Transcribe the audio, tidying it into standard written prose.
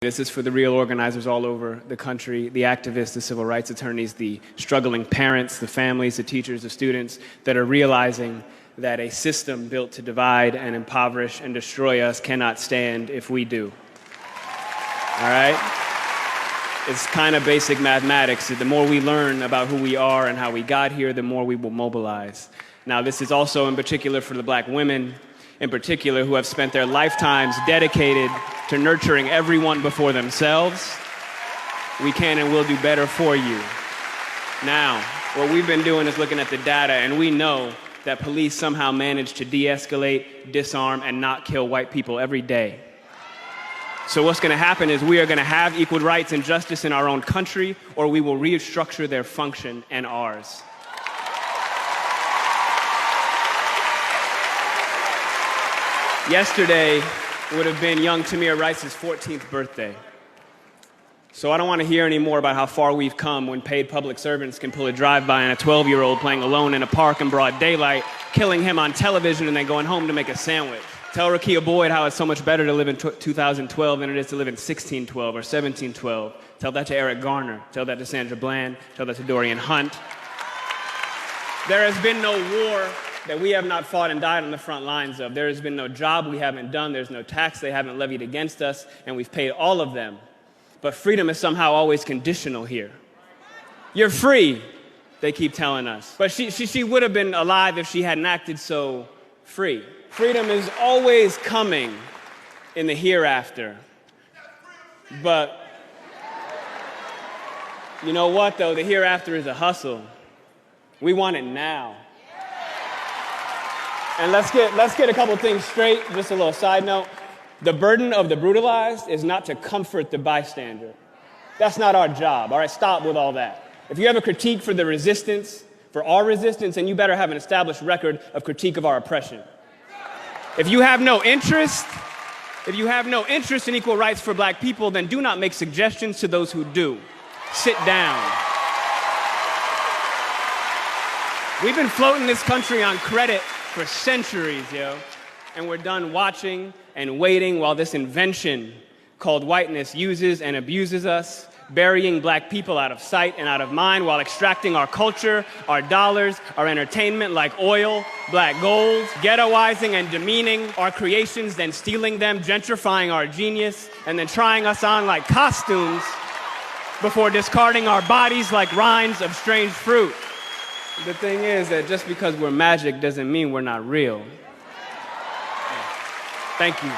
This is for the real organizers all over the country, the activists, the civil rights attorneys, the struggling parents, the families, the teachers, the students that are realizing that a system built to divide and impoverish and destroy us cannot stand if we do. All right? It's kind of basic mathematics. The more we learn about who we are and how we got here, the more we will mobilize. Now, this is also in particular for the black women, in particular, who have spent their lifetimes dedicated to nurturing everyone before themselves. We can and will do better for you. Now, what we've been doing is looking at the data, and we know that police somehow manage to de-escalate, disarm, and not kill white people every day. So what's going to happen is we are going to have equal rights and justice in our own country, or we will restructure their function and ours. Yesterday would have been young Tamir Rice's 14th birthday. So I don't want to hear any more about how far we've come when paid public servants can pull a drive-by on a 12-year-old playing alone in a park in broad daylight, killing him on television and then going home to make a sandwich. Tell Rakia Boyd how it's so much better to live in 2012 than it is to live in 1612 or 1712. Tell that to Eric Garner. Tell that to Sandra Bland. Tell that to Dorian Hunt. There has been no war that we have not fought and died on the front lines of. There has been no job we haven't done. There's no tax they haven't levied against us, and we've paid all of them. But freedom is somehow always conditional here. You're free, they keep telling us. But she would have been alive if she hadn't acted so free. Freedom is always coming in the hereafter. But you know what, though? The hereafter is a hustle. We want it now. And let's get a couple things straight. Just a little side note. The burden of the brutalized is not to comfort the bystander. That's not our job. All right, stop with all that. If you have a critique for the resistance, for our resistance, then you better have an established record of critique of our oppression. If you have no interest in equal rights for black people, then do not make suggestions to those who do. Sit down. We've been floating this country on credit for centuries, yo. And we're done watching and waiting while this invention called whiteness uses and abuses us, burying black people out of sight and out of mind while extracting our culture, our dollars, our entertainment like oil, black gold, ghettoizing and demeaning our creations, then stealing them, gentrifying our genius, and then trying us on like costumes before discarding our bodies like rinds of strange fruit. The thing is that just because we're magic doesn't mean we're not real. Thank you.